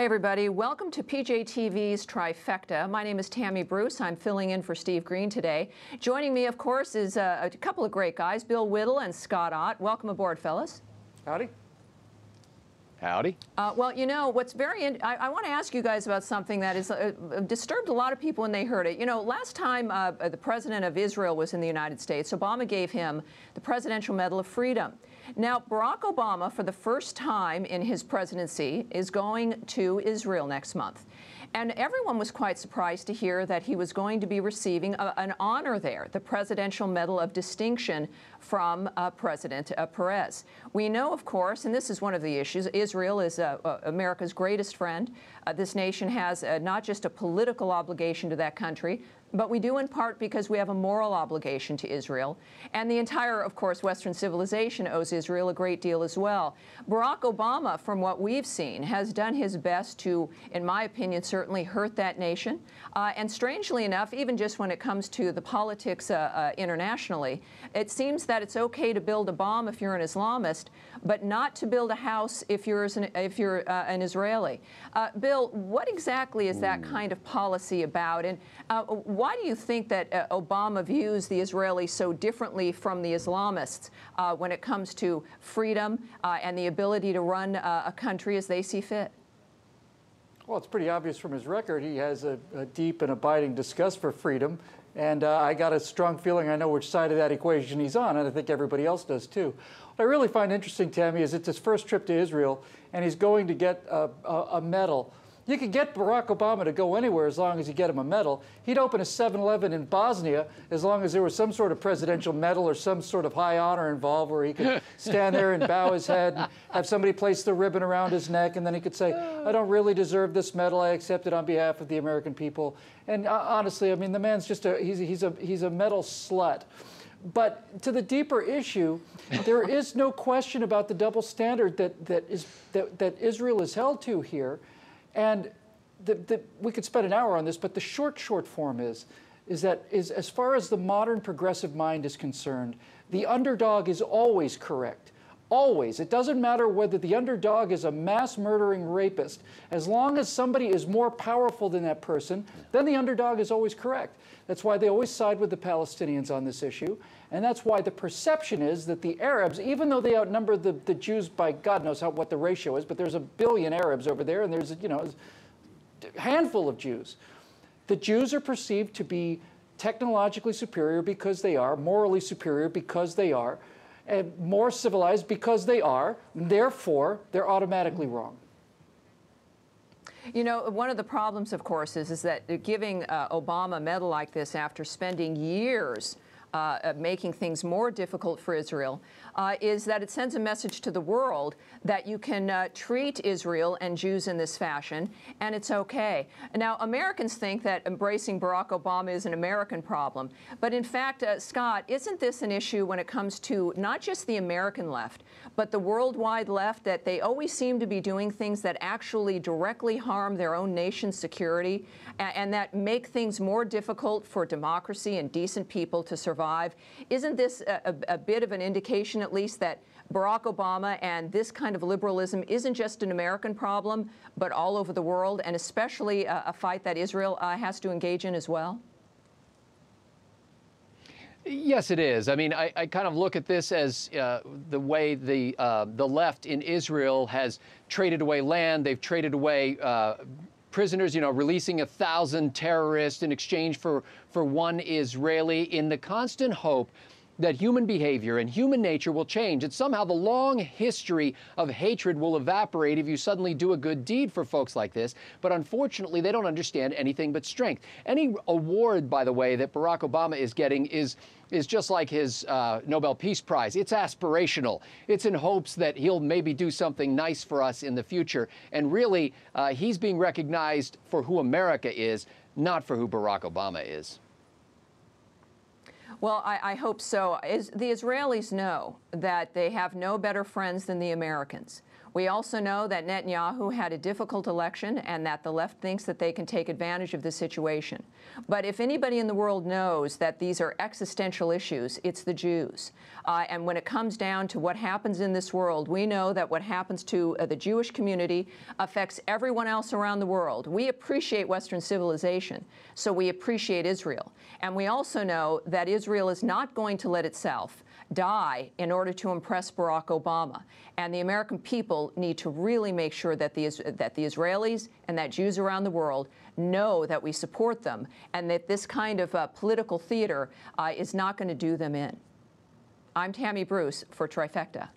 Hi, everybody. Welcome to PJTV's Trifecta. My name is Tammy Bruce. I'm filling in for Steve Green today. Joining me, of course, is a couple of great guys, Bill Whittle and Scott Ott. Welcome aboard, fellas. Howdy. Howdy. Well, you know, what's I want to ask you guys about something that has disturbed a lot of people when they heard it. You know, last time the president of Israel was in the United States, Obama gave him the Presidential Medal of Freedom. Now, Barack Obama, for the first time in his presidency, is going to Israel next month. And everyone was quite surprised to hear that he was going to be receiving an honor there, the Presidential Medal of Distinction from President Perez. We know, of course, and this is one of the issues, Israel is America's greatest friend. This nation has not just a political obligation to that country, but we do in part because we have a moral obligation to Israel. And the entire, of course, Western civilization owes Israel a great deal as well. Barack Obama, from what we've seen, has done his best to, in my opinion, certainly hurt that nation. And strangely enough, even just when it comes to the politics internationally, it seems that it's okay to build a bomb if you're an Islamist, but not to build a house if you're an Israeli. Bill, what exactly is that kind of policy about? And why do you think that Obama views the Israelis so differently from the Islamists when it comes to freedom and the ability to run a country as they see fit? Well, it's pretty obvious from his record. He has a deep and abiding disgust for freedom. And I got a strong feeling I know which side of that equation he's on, and I think everybody else does too. What I really find interesting, Tammy, is it's his first trip to Israel, and he's going to get a medal. You could get Barack Obama to go anywhere as long as you get him a medal. He'd open a 7-Eleven in Bosnia as long as there was some sort of presidential medal or some sort of high honor involved where he could stand there and bow his head and have somebody place the ribbon around his neck, and then he could say, I don't really deserve this medal. I accept it on behalf of the American people. And honestly, I mean, the man's just he's a medal slut. But to the deeper issue, there is no question about the double standard that Israel is held to here. And we could spend an hour on this, but the short form is as far as the modern progressive mind is concerned, the underdog is always correct. Always. It doesn't matter whether the underdog is a mass murdering rapist. As long as somebody is more powerful than that person, then the underdog is always correct. That's why they always side with the Palestinians on this issue. And that's why the perception is that the Arabs, even though they outnumber the Jews by God knows what the ratio is, but there's 1 billion Arabs over there, and there's a handful of Jews. The Jews are perceived to be technologically superior because they are, morally superior because they are, and more civilized because they are. Therefore, they're automatically wrong. You know, one of the problems, of course, is that giving Obama a medal like this after spending years making things more difficult for Israel, is that it sends a message to the world that you can treat Israel and Jews in this fashion, and it's okay. Now, Americans think that embracing Barack Obama is an American problem, but in fact, Scott, isn't this an issue when it comes to not just the American left, but the worldwide left, that they always seem to be doing things that actually directly harm their own nation's security and that make things more difficult for democracy and decent people to survive? Isn't this a bit of an indication, at least, that Barack Obama and this kind of liberalism isn't just an American problem, but all over the world, and especially a fight that Israel has to engage in as well? Yes, it is. I mean, I kind of look at this as the way the left in Israel has traded away land. They've traded away prisoners, releasing 1,000 terrorists in exchange for 1 Israeli, in the constant hope that human behavior and human nature will change, and somehow the long history of hatred will evaporate if you suddenly do a good deed for folks like this. But unfortunately, they don't understand anything but strength. Any award, by the way, that Barack Obama is getting is just like his Nobel Peace Prize. It's aspirational. It's in hopes that he'll maybe do something nice for us in the future. And really, he's being recognized for who America is, not for who Barack Obama is. Well, I hope so. The Israelis know that they have no better friends than the Americans. We also know that Netanyahu had a difficult election and that the left thinks that they can take advantage of the situation. But if anybody in the world knows that these are existential issues, it's the Jews. And when it comes down to what happens in this world, we know that what happens to the Jewish community affects everyone else around the world. We appreciate Western civilization, so we appreciate Israel. And we also know that Israel is not going to let itself die in order to impress Barack Obama. And the American people need to really make sure that the Israelis and that Jews around the world know that we support them and that this kind of political theater is not going to do them in. I'm Tammy Bruce for Trifecta.